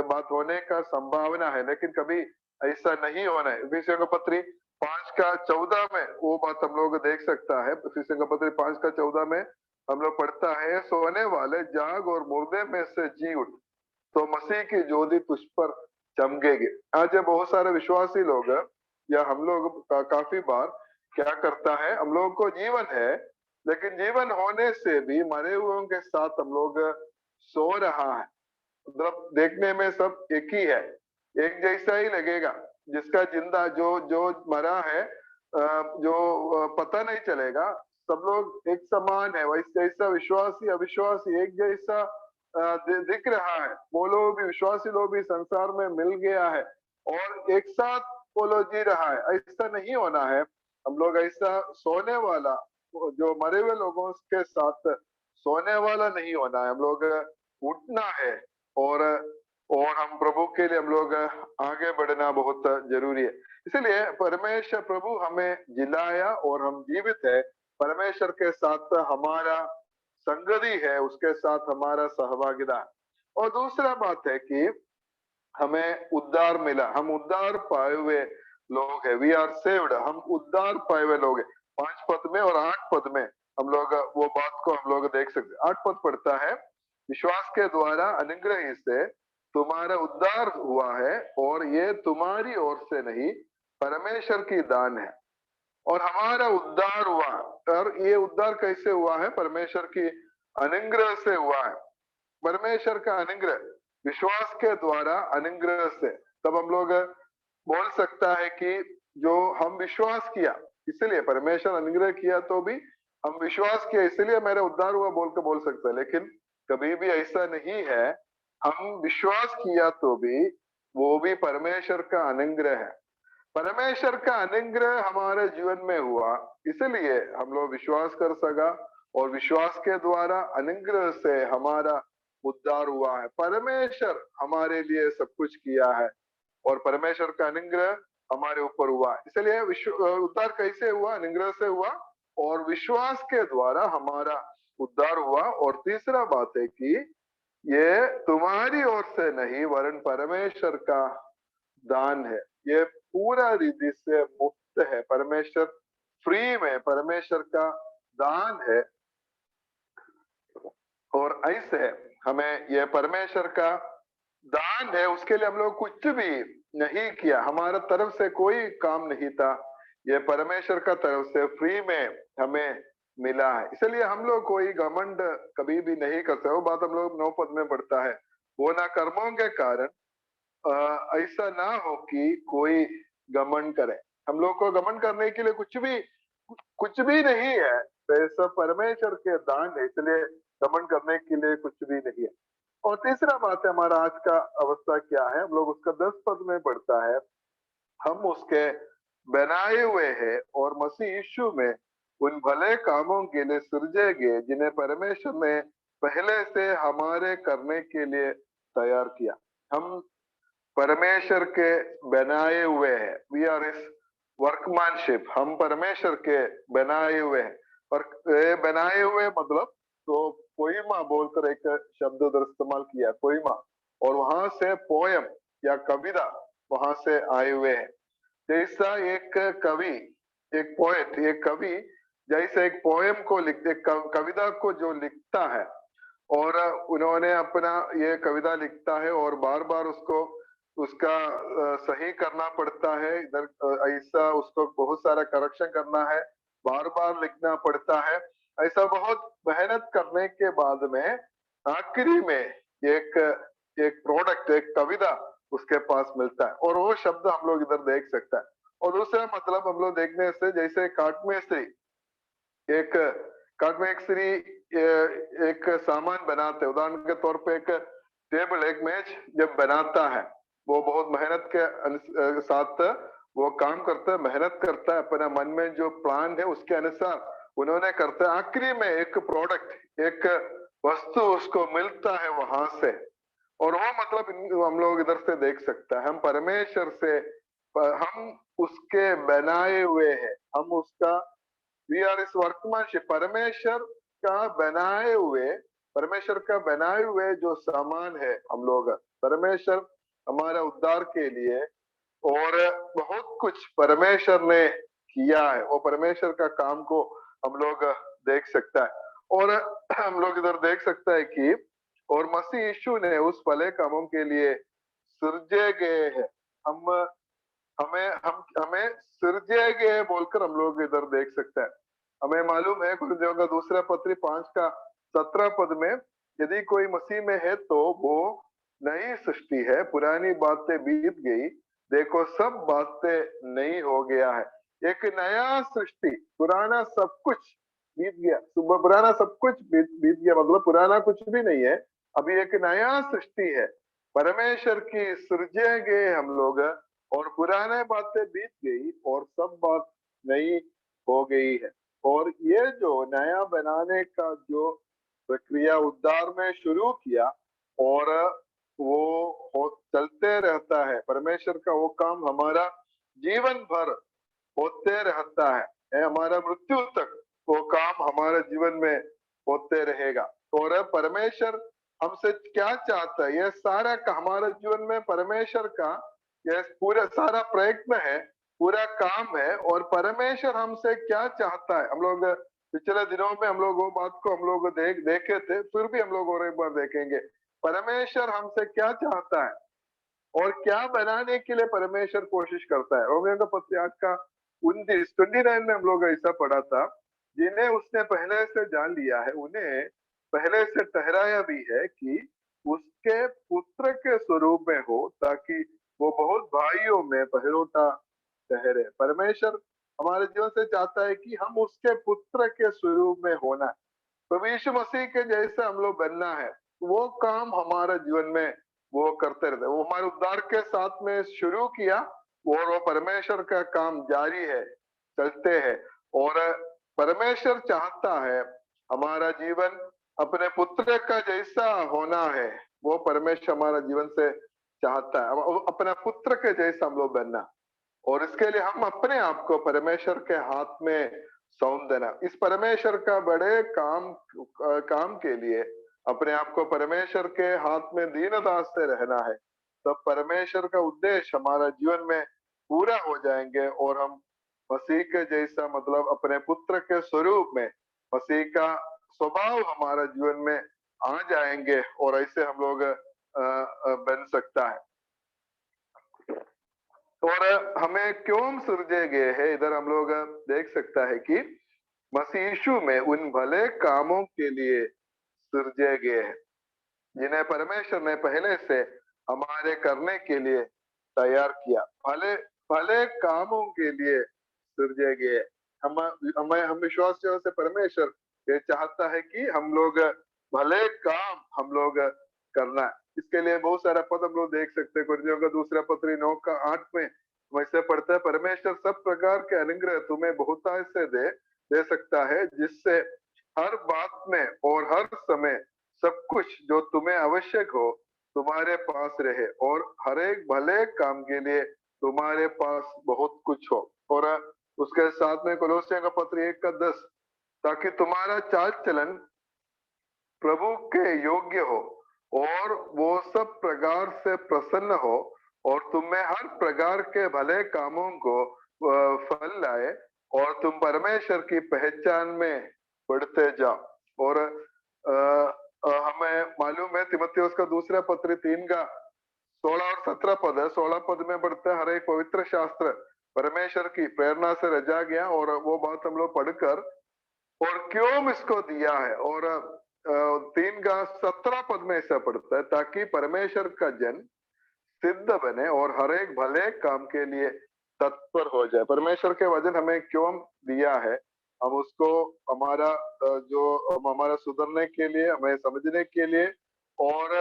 बात होने का संभावना है, लेकिन कभी ऐसा नहीं होना है। इफिसियों का पत्री 5:14 में वो बात हम लोग देख सकता है। इफिसियों का पत्री 5:14 में हम लोग पढ़ता है, सोने वाले जाग और मुर्दे में से जी उठ, तो मसीह की ज्योति तुझ पर चमकेगी। आज बहुत सारे विश्वासी लोग या हम लोग काफी बार क्या करता है, हम लोगों को जीवन है, लेकिन जीवन होने से भी मरे हुओं के साथ हम लोग सो रहा है। मतलब देखने में सब एक ही है, एक जैसा ही लगेगा। जिसका जिंदा जो जो मरा है जो पता नहीं चलेगा, सब लोग एक समान है। वैसे जैसा विश्वासी अविश्वासी एक जैसा दिख रहा है, वो लोग भी विश्वासी लोग भी संसार में मिल गया है और एक साथ वो लोग जी रहा है। ऐसा नहीं होना है। हम लोग ऐसा सोने वाला, जो मरे हुए लोगों के साथ सोने वाला नहीं होना है। हम लोग उठना है और हम प्रभु के लिए हम लोग आगे बढ़ना बहुत जरूरी है। इसलिए परमेश्वर प्रभु हमें जिलाया और हम जीवित है। परमेश्वर के साथ हमारा संगति है, उसके साथ हमारा सहभागिता है। और दूसरा बात है कि हमें उद्धार मिला, हम उद्धार पाए हुए लोग हैं। वी आर सेव्ड, हम उद्धार पाए हुए लोग हैं। 5 पद में और 8 पद में हम लोग वो बात को हम लोग देख सकते हैं। 8 पद पढ़ता है, विश्वास के द्वारा अनुग्रह से तुम्हारा उद्धार हुआ है और ये तुम्हारी ओर से नहीं, परमेश्वर की दान है। और हमारा उद्धार हुआ, और ये उद्धार कैसे हुआ है? परमेश्वर की अनुग्रह से हुआ है। परमेश्वर का अनुग्रह विश्वास के द्वारा अनुग्रह से। तब हम लोग बोल सकता है कि जो हम विश्वास किया इसलिए परमेश्वर अनुग्रह किया, तो भी हम विश्वास किया इसलिए मेरा उद्धार हुआ बोल के बोल सकते हैं। लेकिन कभी भी ऐसा नहीं है। हम विश्वास किया तो भी वो भी परमेश्वर का अनुग्रह है। परमेश्वर का अनुग्रह हमारे जीवन में हुआ, इसलिए हम लोग विश्वास कर सका और विश्वास के द्वारा अनुग्रह से हमारा उद्धार हुआ है। परमेश्वर हमारे लिए सब कुछ किया है और परमेश्वर का अनुग्रह हमारे ऊपर हुआ। इसलिए उद्धार कैसे हुआ? अनुग्रह से हुआ और विश्वास के द्वारा हमारा उद्धार हुआ। और तीसरा बात है कि ये तुम्हारी ओर से नहीं वरन परमेश्वर का दान है। ये पूरा रीति से मुफ्त है, परमेश्वर फ्री में परमेश्वर का दान है। और ऐसे हमें ये परमेश्वर का दान है, उसके लिए हम लोग कुछ भी नहीं किया, हमारा तरफ से कोई काम नहीं था। ये परमेश्वर का तरफ से फ्री में हमें मिला है। इसलिए हम लोग कोई घमंड कभी भी नहीं करते। वो बात हम लोग 9 पद में पढ़ता है, वो ना कर्मों के कारण ऐसा ना हो कि कोई घमंड करे। हम लोग को घमंड करने के लिए कुछ भी नहीं है। तो ये सब परमेश्वर के दान है, इसलिए घमंड करने के लिए कुछ भी नहीं है। और तीसरा बात है हमारा आज का अवस्था क्या है? हम लोग उसका 10 पद में पढ़ता है, हम उसके बनाए हुए हैं और मसीह यीशु में उन भले कामों के लिए सृजे गए जिन्हें परमेश्वर ने पहले से हमारे करने के लिए तैयार किया। हम परमेश्वर के बनाए हुए हैं। वी आर इस वर्कमैनशिप, हम परमेश्वर के बनाए हुए हैं। और बनाए हुए मतलब तो पोइमा बोलकर एक शब्द उधर इस्तेमाल किया, पोइमा, और वहां से पोयम या कविता वहां से आए हुए हैं। जैसा एक कवि, एक पोएट, एक कवि जैसे एक पोयम को लिखते, कविता को जो लिखता है और उन्होंने अपना ये कविता लिखता है और बार बार उसको उसका सही करना पड़ता है। इधर ऐसा उसको बहुत सारा करेक्शन करना है, बार बार लिखना पड़ता है। ऐसा बहुत मेहनत करने के बाद में आखिरी में एक एक प्रोडक्ट, एक कविता उसके पास मिलता है और वो शब्द हम लोग इधर देख सकता है। और दूसरा मतलब हम लोग देखने से, जैसे काटमेस्त्री, एक काटमेस्त्री एक सामान बनाते, उदाहरण के तौर पे एक टेबल, एक मेज जब बनाता है, वो बहुत मेहनत के साथ वो काम करता है, मेहनत करता है, अपना मन में जो प्लान है उसके अनुसार उन्होंने करता है। आखिरी में एक प्रोडक्ट, एक वस्तु उसको मिलता है वहां से। और वो मतलब हम लोग इधर से देख सकते हैं, हम परमेश्वर से, हम उसके बनाए हुए हैं, हम उसका, वी आर इस वर्कमैनशिप, परमेश्वर का बनाए हुए, परमेश्वर का बनाए हुए जो सामान है हम लोग, परमेश्वर हमारा उद्धार के लिए और बहुत कुछ परमेश्वर ने किया है। वो परमेश्वर का काम को हम लोग देख सकता है। और हम लोग इधर देख सकता है कि और मसीह यीशु ने उस भले कामों के लिए सृजे गए हैं। हम हमें सृजे गए बोलकर हम लोग इधर देख सकते हैं। हमें मालूम है कुरिन्थियों का दूसरा पत्री 5 का 17 पद में, यदि कोई मसीह में है तो वो नई सृष्टि है, पुरानी बातें बीत गई, देखो सब बातें नई हो गया है। एक नया सृष्टि, पुराना सब कुछ बीत गया, सुबह पुराना सब कुछ बीत गया, मतलब पुराना कुछ भी नहीं है, अभी एक नया सृष्टि है। परमेश्वर की सृजे गए हम लोग, और पुराने बातें बीत गई और सब बात नई हो गई है। और ये जो नया बनाने का जो प्रक्रिया उद्धार में शुरू किया, और चलते रहता है, परमेश्वर का वो काम हमारा जीवन भर होते रहता है, हमारा मृत्यु तक वो काम हमारे जीवन में होते रहेगा। और परमेश्वर हमसे क्या चाहता है, ये सारा का हमारे जीवन में परमेश्वर का ये पूरा सारा प्रयत्न है, पूरा काम है। और परमेश्वर हमसे क्या चाहता है, हम लोग पिछले दिनों में हम लोग वो बात को हम लोग देखे थे, फिर भी हम लोग और एक बार देखेंगे। परमेश्वर हमसे क्या चाहता है और क्या बनाने के लिए परमेश्वर कोशिश करता है। रोमियो का पत्र 8 का 29 में हम लोग ऐसा पढ़ा था, जिन्हें उसने पहले से जान लिया है उन्हें पहले से ठहराया भी है कि उसके पुत्र के स्वरूप में हो, ताकि वो बहुत भाइयों में पहलोटा ठहरे। परमेश्वर हमारे जीवन से चाहता है कि हम उसके पुत्र के स्वरूप में होना, प्रभु यीशु मसीह के जैसे हम लोग बनना है। वो काम हमारे जीवन में वो करते रहते, वो हमारे उद्धार के साथ में शुरू किया और वो परमेश्वर का काम जारी है, चलते हैं। और परमेश्वर चाहता है हमारा जीवन अपने पुत्र का जैसा होना है, वो परमेश्वर हमारा जीवन से चाहता है अपना पुत्र के जैसा हम लोग बनना। और इसके लिए हम अपने आप को परमेश्वर के हाथ में सौंप देना। इस परमेश्वर का बड़े काम के लिए अपने आप को परमेश्वर के हाथ में दीनदास से रहना है, तब परमेश्वर का उद्देश्य हमारा जीवन में पूरा हो जाएंगे और हम मसीह के जैसा, मतलब अपने पुत्र के स्वरूप में मसीह का स्वभाव हमारा जीवन में आ जाएंगे, और ऐसे हम लोग बन सकता है। और हमें क्यों सृजे गए हैं, इधर हम लोग देख सकता है कि मसीह यीशु में उन भले कामों के लिए सृजे गए हैं जिन्हें परमेश्वर ने पहले से हमारे करने के लिए तैयार किया। भले भले कामों के लिए सृजे गए। हम विश्वासियों से परमेश्वर ये चाहता है कि हम लोग भले काम हम लोग करना है। इसके लिए बहुत सारा पद हम लोग देख सकते हैं। कुरिन्थियों का दूसरा पत्री 9 का 8 में वैसे पढ़ता है, परमेश्वर सब प्रकार के अनुग्रह तुम्हें बहुतायत से दे सकता है, जिससे हर बात में और हर समय सब कुछ जो तुम्हें आवश्यक हो तुम्हारे पास रहे, और हर एक भले काम के लिए तुम्हारे पास बहुत कुछ हो। और उसके साथ में कोलोसियों का पत्र 1 का 10, ताकि तुम्हारा चाल चलन प्रभु के योग्य हो और वो सब प्रकार से प्रसन्न हो, और तुम्हें हर प्रकार के भले कामों को फल लाए, और तुम परमेश्वर की पहचान में बढ़ते जाओ। और हमें मालूम है तिमुथियुस का दूसरा पत्र 3 का 16 और 17 पद है। 16 पद में बढ़ते हर एक पवित्र शास्त्र परमेश्वर की प्रेरणा से रचा गया, और वो बात हम लोग पढ़कर और क्यों इसको दिया है। और 3 का 17 पद में ऐसा पढ़ता है, ताकि परमेश्वर का जन सिद्ध बने और हर एक भले काम के लिए तत्पर हो जाए। परमेश्वर के वचन हमें क्यों दिया है, हम उसको हमारा हमारा सुधरने के लिए, हमें समझने के लिए, और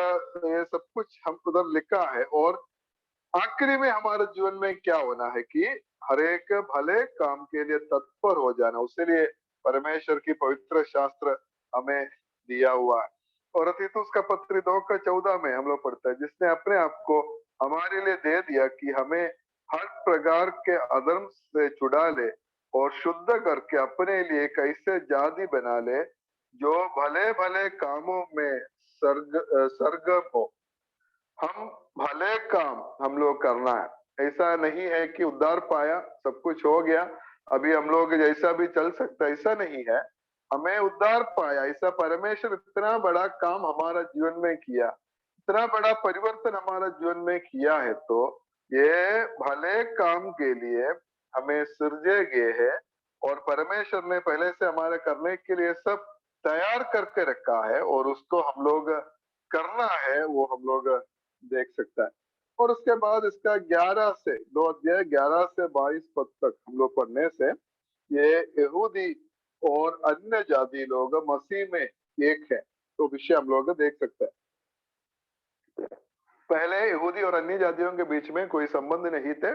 ये सब कुछ हम उधर लिखा है। और आखिरी में हमारे जीवन में क्या होना है कि हर एक भले काम के लिए तत्पर हो जाना, उसके लिए परमेश्वर की पवित्र शास्त्र हमें दिया हुआ है। और तीतुस का पत्र 2 का 14 में हम लोग पढ़ते हैं, जिसने अपने आप को हमारे लिए दे दिया कि हमें हर प्रकार के अधर्म से छुड़ा ले और शुद्ध करके अपने लिए एक ऐसे जाति बना ले जो भले भले कामों में सरगम हो। हम भले काम हम लोग करना है। ऐसा नहीं है कि उद्धार पाया सब कुछ हो गया अभी हम लोग जैसा भी चल सकता, ऐसा नहीं है। हमें उद्धार पाया, ऐसा परमेश्वर इतना बड़ा काम हमारा जीवन में किया, इतना बड़ा परिवर्तन हमारा जीवन में किया है, तो ये भले काम के लिए हमें सृजे गए हैं और परमेश्वर ने पहले से हमारे करने के लिए सब तैयार करके रखा है और उसको हम लोग करना है, वो हम लोग देख सकता है। और उसके बाद इसका 11 से 2 अध्याय 11 से 22 पद तक हम लोग पढ़ने से ये यहूदी और अन्य जाति लोग मसीह में एक है, तो विषय हम लोग देख सकते हैं। पहले यहूदी और अन्य जातियों के बीच में कोई संबंध नहीं थे,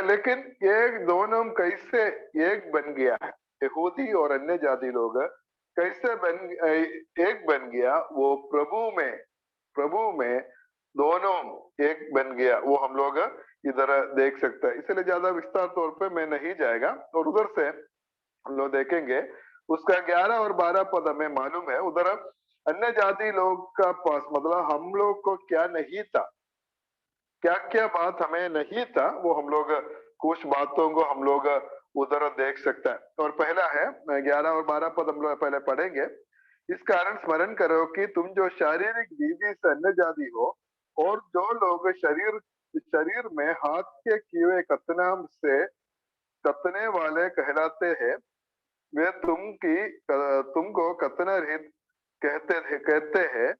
लेकिन ये दोनों कैसे एक बन गया है, यहूदी और अन्य जाति लोग कैसे एक बन गया, वो प्रभु में दोनों एक बन गया, वो हम लोग इधर देख सकते हैं। इसलिए ज्यादा विस्तार तौर पे मैं नहीं जाएगा और उधर से हम लोग देखेंगे। उसका 11 और 12 पद हमें मालूम है, उधर अन्य जाति लोग का पास मतलब हम लोग को क्या नहीं था, क्या क्या बात हमें नहीं था, वो हम लोग कुछ बातों को हम लोग उधर देख सकते हैं। और पहला है 11 और 12 पद हम लोग पहले पढ़ेंगे। इस कारण स्मरण करो कि तुम जो शारीरिक विधि से अन्य जाति हो और जो लोग शरीर में हाथ के किए हुए कतना से कतने वाले कहलाते हैं, वे तुमको कतना रहित कहते हैं।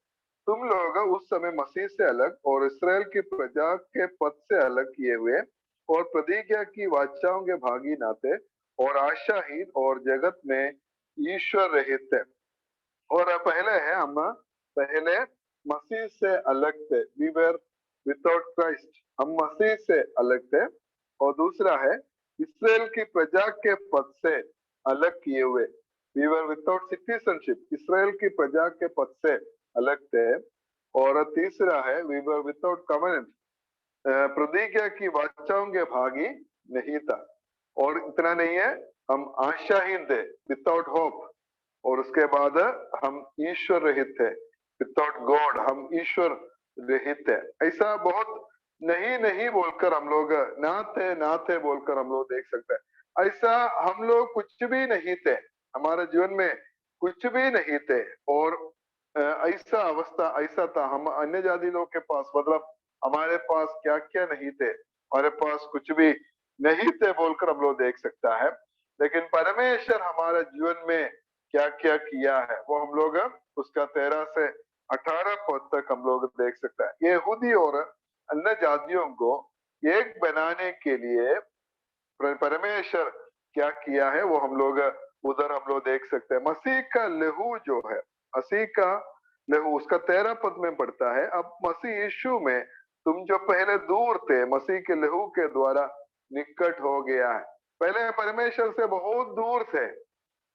तुम लोग उस समय मसीह से अलग और इसराइल की प्रजा के पद से अलग किए हुए और प्रतिज्ञा की वाचाओं के भागी नाते और आशाहीन और जगत में ईश्वर रहित थे। और पहले है हम पहले मसीह से अलग थे, वी वर विदाउट क्राइस्ट, हम मसीह से अलग थे। और दूसरा है इसराइल की प्रजा के पद से अलग किए हुए, we were without citizenship, Israel की प्रजा के पद से अलग थे। और तीसरा है वी वर विदाउट कवेनेंट, प्रतिज्ञा की वाचाओं के भागी नहीं था। और इतना नहीं है, हम आशाहीन थे, विदाउट होप। और उसके बाद हम ईश्वर रहित थे, विदाउट गॉड, हम ईश्वर रहित थे। ऐसा बहुत नहीं नहीं बोलकर हम लोग ना थे बोलकर हम लोग देख सकते हैं। ऐसा हम लोग कुछ भी नहीं थे, हमारे जीवन में कुछ भी नहीं थे। और ऐसा अवस्था ऐसा था, हम अन्य जाति लोग के पास मतलब हमारे पास क्या क्या नहीं थे, हमारे पास कुछ भी नहीं थे बोलकर हम लोग देख सकता है। लेकिन परमेश्वर हमारे जीवन में क्या क्या किया है, वो हम लोग उसका 13 से 18 पद तक हम लोग देख सकते हैं। यहूदी और अन्य जातियों को एक बनाने के लिए परमेश्वर क्या किया है, वो हम लोग उधर हम लोग देख सकते हैं। मसीह का लहू जो है, मसीह का लहू उसका 13 पद में पड़ता है, अब मसीह यीशु में तुम जो पहले दूर थे, मसीह के लहू के द्वारा निकट हो गया है। पहले परमेश्वर से बहुत दूर थे,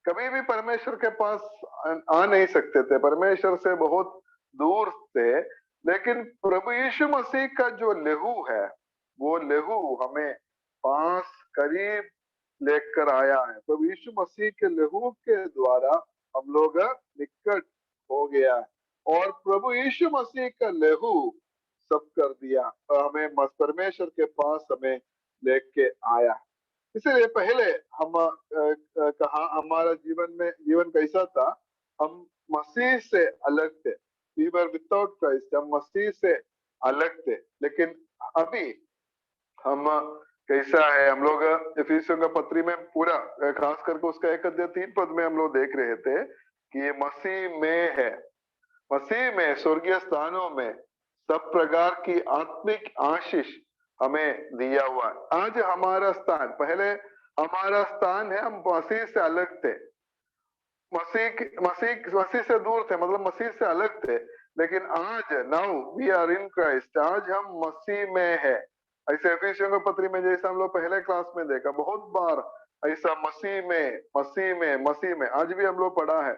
कभी भी परमेश्वर के पास आ नहीं सकते थे, परमेश्वर से बहुत दूर थे। लेकिन प्रभु यीशु मसीह का जो लहू है, वो लहू हमें पास करीब लेकर आया है। प्रभु यीशु मसीह के लहू के द्वारा हम लोग निकट हो गया है। और प्रभु यीशु मसीह का लहू सब कर दिया, हमें परमेश्वर के पास हमें लेके आया। इसलिए पहले हम कहा हमारा जीवन कैसा था, हम मसीह से अलग थे, वी वर विदाउट क्राइस्ट, हम मसीह से अलग थे। लेकिन अभी हम कैसा है, हम लोग इफिसियों का पत्री में पूरा खास करके उसका 1 अध्याय 3 पद में हम लोग देख रहे थे कि ये मसीह में है, मसीह में स्वर्गीय स्थानों में सब प्रकार की आत्मिक आशीष हमें दिया हुआ है। आज हमारा स्थान, पहले हमारा स्थान है, हम मसीह से अलग थे, मसीह से दूर थे, मतलब मसीह से अलग थे। लेकिन आज now we are in Christ, आज हम मसीह में है। ऐसे इफिसियों के पत्री में जैसा हम लोग पहले क्लास में देखा, बहुत बार ऐसा मसीह में मसीह में मसीह में, आज भी हम लोग पढ़ा है,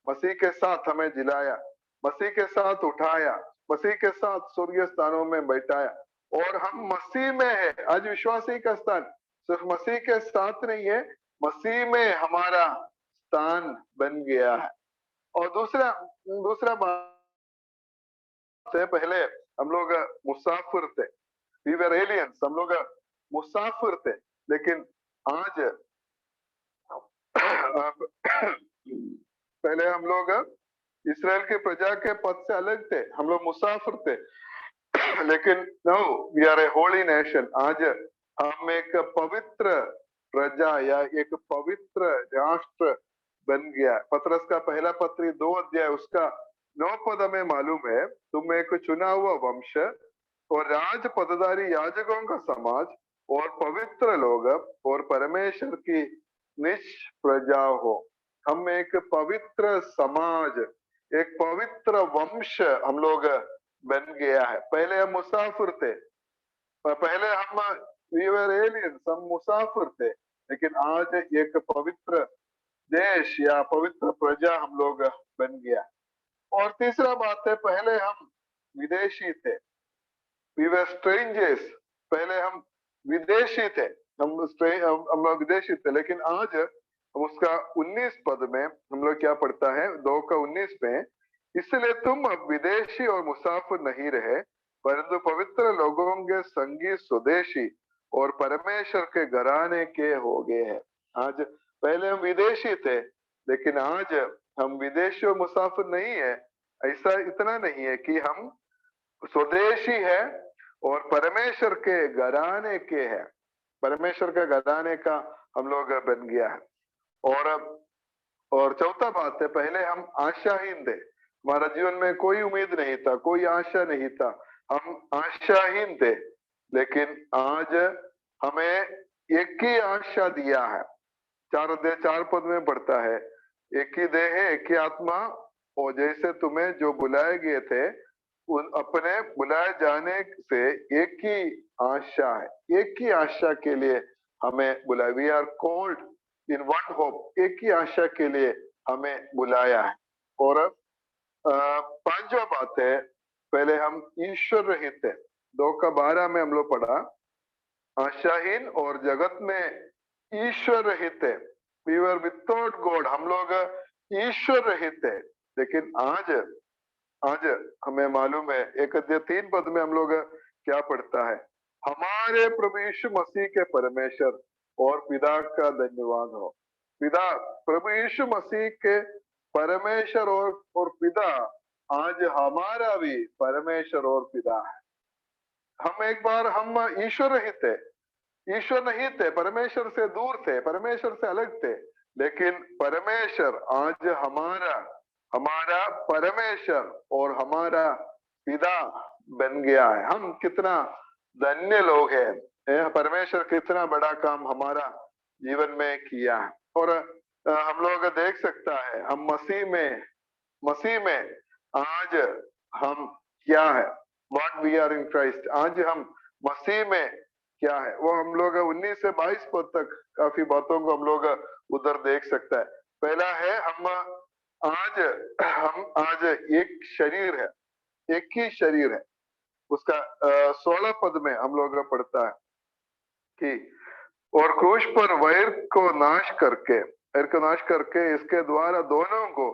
मसीह के साथ हमें जिलाया, मसीह के साथ उठाया, मसीह के साथ स्वर्गीय स्थानों में बैठाया। और हम मसीह में है। आज विश्वासी का स्थान सिर्फ मसीह के साथ नहीं है, मसीह में हमारा स्थान बन गया है। और दूसरा दूसरा बात है, पहले हम लोग मुसाफिर थे, वी वर एलियंस, हम लोग मुसाफिर थे। लेकिन आज पहले हम लोग इसराइल की प्रजा के पद से अलग थे, हम लोग मुसाफिर थे। लेकिन now, we are a holy nation, आज हम एक पवित्र प्रजा या एक पवित्र राष्ट्र बन गया। पतरस का पहला पत्री 2 अध्याय उसका 9 पद हमें मालूम है, तुम एक चुना हुआ वंश और राज पदधारी याजकों का समाज और पवित्र लोग और परमेश्वर की निज प्रजा हो। हम एक पवित्र समाज, एक पवित्र वंश हम लोग बन गया है। पहले हम मुसाफिर थे, पहले हम एलियंस, हम मुसाफिर थे, लेकिन आज एक पवित्र देश या पवित्र प्रजा हम लोग बन गया। और तीसरा बात है, पहले हम विदेशी थे, वी वर स्ट्रेंजर्स, पहले हम विदेशी थे, हम लोग विदेशी थे, लेकिन आज हम उसका 19 पद में हम लोग क्या पढ़ता है, 2 का 19 में, इसलिए तुम अब विदेशी और मुसाफिर नहीं रहे परंतु पवित्र लोगों के संगी स्वदेशी और परमेश्वर के घराने के हो गए हैं। आज पहले हम विदेशी थे, लेकिन आज हम विदेशी और मुसाफिर नहीं है। ऐसा इतना नहीं है कि हम स्वदेशी है और परमेश्वर के घराने के हैं, परमेश्वर के घराने का हम लोग बन गया है। और चौथा बात है, पहले हम आशाहीन थे, हमारा जीवन में कोई उम्मीद नहीं था, कोई आशा नहीं था, हम आशाहीन थे, लेकिन आज हमें एक ही आशा दिया है। 4 अध्याय 4 पद में पढ़ता है, एक ही देह है, एक ही आत्मा, और जैसे तुम्हें जो बुलाए गए थे उन अपने बुलाए जाने से एक ही आशा है, एक ही आशा के लिए हमें बुलाया। We are called in one hope, एक ही आशा के लिए हमें बुलाया है। और पांचवा बात है, पहले हम ईश्वर रहित थे, 2 का 12 में हम लोग पढ़ा, आशाहीन और जगत में ईश्वर रहित थे, वी वर विदाउट गॉड, हम लोग ईश्वर रहित थे। लेकिन आज हमें मालूम है, 1 अध्याय 3 पद में हम लोग क्या पढ़ता है, हमारे प्रभु यीशु मसीह के परमेश्वर और पिता का धन्यवाद हो। पिता, प्रभु यीशु मसीह के परमेश्वर और पिता आज हमारा भी परमेश्वर और पिता है। हम एक बार हम ईश्वर रहित थे, ईश्वर नहीं थे, परमेश्वर से दूर थे, परमेश्वर से अलग थे, लेकिन परमेश्वर आज हमारा परमेश्वर और हमारा पिता बन गया है। हम कितना धन्य लोग हैं, परमेश्वर कितना बड़ा काम हमारा जीवन में किया है। और हम लोग देख सकता है, हम मसीह में आज हम क्या है, what we are in Christ, आज हम मसीह में क्या है, वो हम लोग 19 से 22 पद तक काफी बातों को हम लोग उधर देख सकता है। पहला है, हम आज एक शरीर है, एक ही शरीर है। उसका 16 पद में हम लोग पढ़ता है कि और क्रूस पर वैर को नाश करके इसके द्वारा दोनों को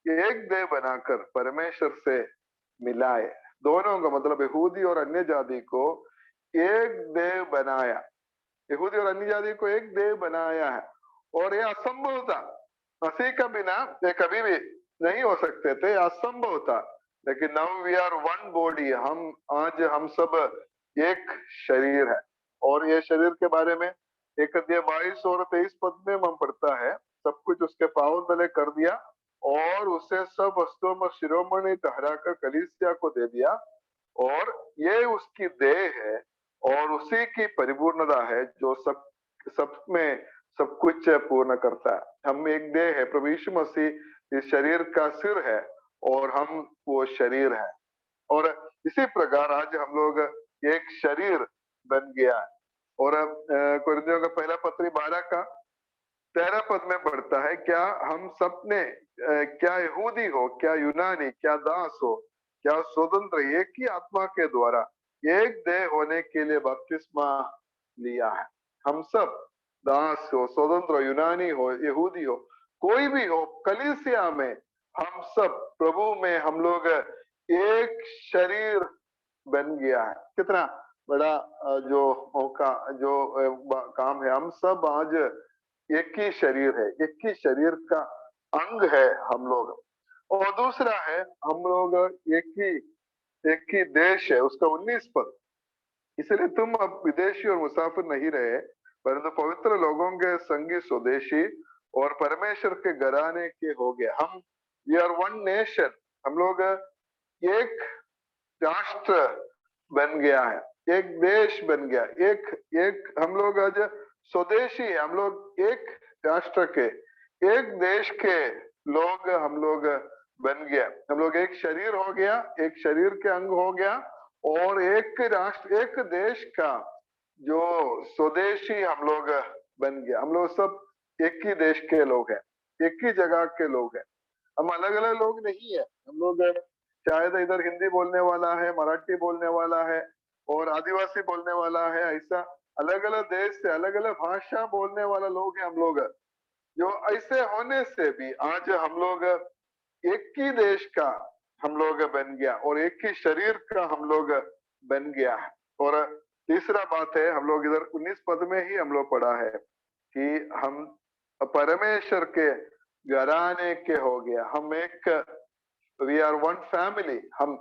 एक देह बनाकर परमेश्वर से मिलाए। दोनों का मतलब यहूदी और अन्य जाति को एक देह बनाया, यहूदी और अन्य जाति को एक देह बनाया है। और यह असंभव था, मसीह का बिना ये कभी भी नहीं हो सकते थे, असंभव था। लेकिन now we are one body, आज हम सब एक शरीर है। और ये शरीर के बारे में 1 अध्याय 22 और 23 पद में हम पढ़ता है, सब कुछ उसके पांव तले कर दिया और उसे सब वस्तुओं में शिरोमणि ठहराकर कलीसिया को दे दिया, और ये उसकी देह है और उसी की परिपूर्णता है जो सब में सब कुछ पूर्ण करता है। हम एक देह है, प्रभु यीशु मसीह इस शरीर का सिर है और हम वो शरीर है। और इसी प्रकार आज हम लोग एक शरीर बन गया है। और कुरिन्थियों का पहला पत्री 12 का 13 पद में पढ़ता है, क्या हम सबने क्या यहूदी हो, क्या यूनानी, क्या दास हो, क्या स्वतंत्र, एक ही आत्मा के द्वारा एक देह होने के लिए बपतिस्मा लिया है। हम सब दास हो, स्वतंत्र हो, यूनानी हो, यहूदी हो, कोई भी हो, कलीसिया में हम सब प्रभु में हम लोग एक शरीर बन गया है। कितना बड़ा जो मौका, जो काम है, हम सब आज एक ही शरीर है, एक ही शरीर का अंग है हम लोग। और दूसरा है, हम लोग एक ही देश है, उसका 19 पद, इसलिए तुम अब विदेशी और मुसाफिर नहीं रहे परंतु पवित्र लोगों के संगी स्वदेशी और परमेश्वर के घराने के हो गए। हम वी आर वन नेशन, हम लोग एक राष्ट्र बन गया है, एक देश बन गया, एक एक हम लोग आज स्वदेशी है, हम लोग एक राष्ट्र के, एक देश के लोग हम लोग बन गया, हम लोग एक शरीर हो गया, एक शरीर के अंग हो गया और एक राष्ट्र, एक देश का जो स्वदेशी हम लोग बन गया। हम लोग सब एक ही देश के लोग हैं, एक ही जगह के लोग हैं, हम अलग अलग लोग नहीं है। हम लोग शायद इधर हिंदी बोलने वाला है, मराठी बोलने वाला है और आदिवासी बोलने वाला है, ऐसा अलग अलग देश से अलग अलग भाषा बोलने वाला लोग हैं हम लोग। जो ऐसे होने से भी आज हम लोग एक ही देश का हम लोग बन गया और एक ही शरीर का हम लोग बन गया है। और तीसरा बात है, हम लोग इधर 19 पद में ही हम लोग पढ़ा है कि हम परमेश्वर के घराने के हो गया, हम एक वी आर वन फैमिली, हम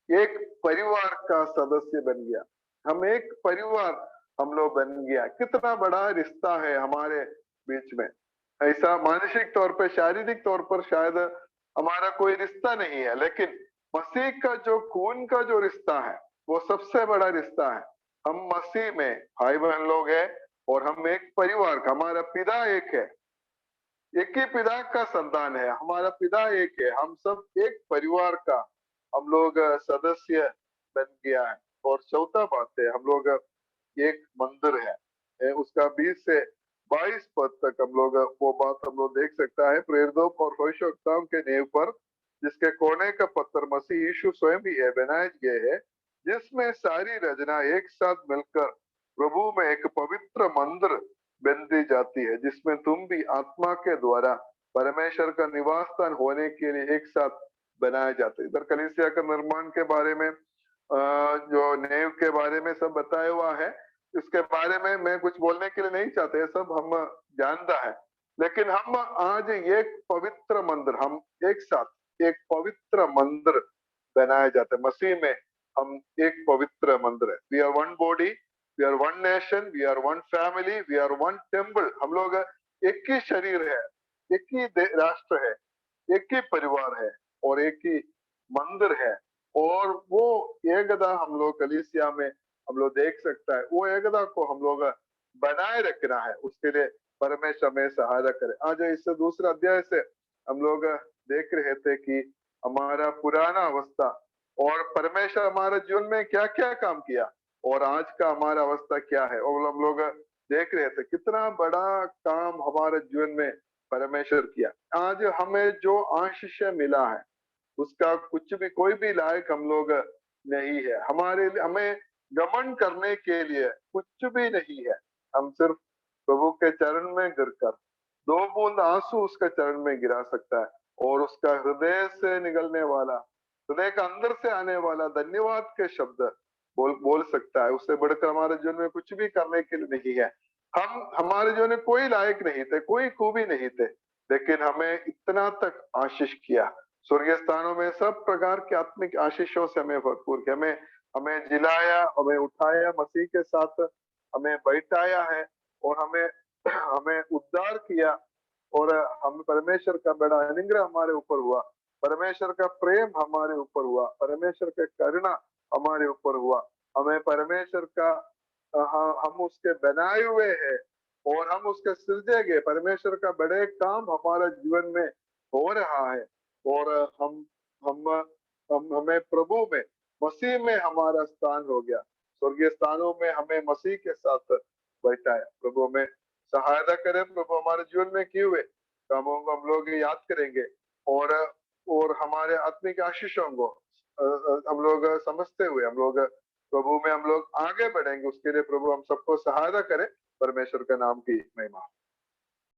एक परिवार का सदस्य बन गया, हम एक परिवार हम लोग बन गया। कितना बड़ा रिश्ता है हमारे बीच में। ऐसा मानसिक तौर पर, शारीरिक तौर पर शायद हमारा कोई रिश्ता नहीं है, लेकिन मसीह का जो खून का जो रिश्ता है वो सबसे बड़ा रिश्ता है। हम मसीह में भाई बहन लोग हैं और हम एक परिवार का, हमारा पिता एक है, एक ही पिता का संतान है, हमारा पिता एक है, हम सब एक परिवार का हम लोग सदस्य बन गया है। और चौथा बात है, हम लोग एक मंदिर है, उसका 20 से 22 पद तक हम लोग वो बात हम लोग देख सकता है। प्रेरितों और भविष्यवक्ताओं के नींव पर जिसके कोने का पत्थर मसीह यीशु स्वयं भी है बनाए गए है, जिसमें सारी रचना एक साथ मिलकर प्रभु में एक पवित्र मंदिर बनती जाती है, जिसमें तुम भी आत्मा के द्वारा परमेश्वर का निवास स्थान होने के लिए एक साथ बनाए जाते। इधर कलीसिया का निर्माण के बारे में जो नेव के बारे में सब बताया हुआ है, इसके बारे में मैं कुछ बोलने के लिए नहीं चाहते, सब हम जानता है। लेकिन हम आज एक पवित्र मंदिर, हम एक साथ एक पवित्र मंदिर बनाए जाते हैं मसीह में, हम एक पवित्र मंदिर है। We are one body, we are one nation, we are one family, we are one temple. हम लोग एक ही शरीर है, एक ही राष्ट्र है, एक ही परिवार है और एक ही मंदिर है। और वो एकता हम लोग कलीसिया में हम लोग देख सकता है, वो एकता को हम लोग बनाए रखना है, उसके लिए परमेश्वर में सहायता करे। आज इस दूसरा अध्याय से हम लोग देख रहे थे कि हमारा पुराना अवस्था और परमेश्वर हमारे जीवन में क्या क्या काम किया और आज का हमारा अवस्था क्या है, और हम लोग देख रहे थे कितना बड़ा काम हमारे जीवन में परमेश्वर किया। आज हमें जो आशीष मिला है उसका कुछ भी कोई भी लायक हम लोग नहीं है, हमारे लिए हमें गमन करने के लिए कुछ भी नहीं है। हम सिर्फ प्रभु के चरण में गिरकर 2 बूंद आंसू उसके चरण में गिरा सकता है और उसका हृदय से निकलने वाला, हृदय का अंदर से आने वाला धन्यवाद के शब्द बोल सकता है। उससे बढ़कर हमारे जीवन में कुछ भी करने के लिए नहीं है। हम हमारे जीवन में कोई लायक नहीं थे, कोई खूबी नहीं थे, लेकिन हमें इतना तक आशीष किया। स्वर्गीय स्थानों में सब प्रकार के आत्मिक आशीषों से हमें भरपूर किया, हमें हमें जिलाया, हमें उठाया, मसीह के साथ हमें बैठाया है और हमें हमें उद्धार किया और हम परमेश्वर का बड़ा अनुग्रह हमारे ऊपर हुआ, परमेश्वर का प्रेम हमारे ऊपर हुआ, परमेश्वर का करुणा हमारे ऊपर हुआ। हमें परमेश्वर का हम उसके बनाए हुए हैं और हम उसके सृजे गए। परमेश्वर का बड़े काम हमारे जीवन में हो रहा है और हम हमें प्रभु में मसीह में हमारा स्थान हो गया। स्वर्गीय स्थानों में हमें मसीह के साथ बैठाया। प्रभु हमें सहायता करे, प्रभु हमारे जीवन में किए हुए कामों को हम लोग याद करेंगे और हमारे आत्मिक आशीषों को हम लोग समझते हुए हम लोग प्रभु में हम लोग आगे बढ़ेंगे। उसके लिए प्रभु हम सबको सहायता करे। परमेश्वर के नाम की महिमा।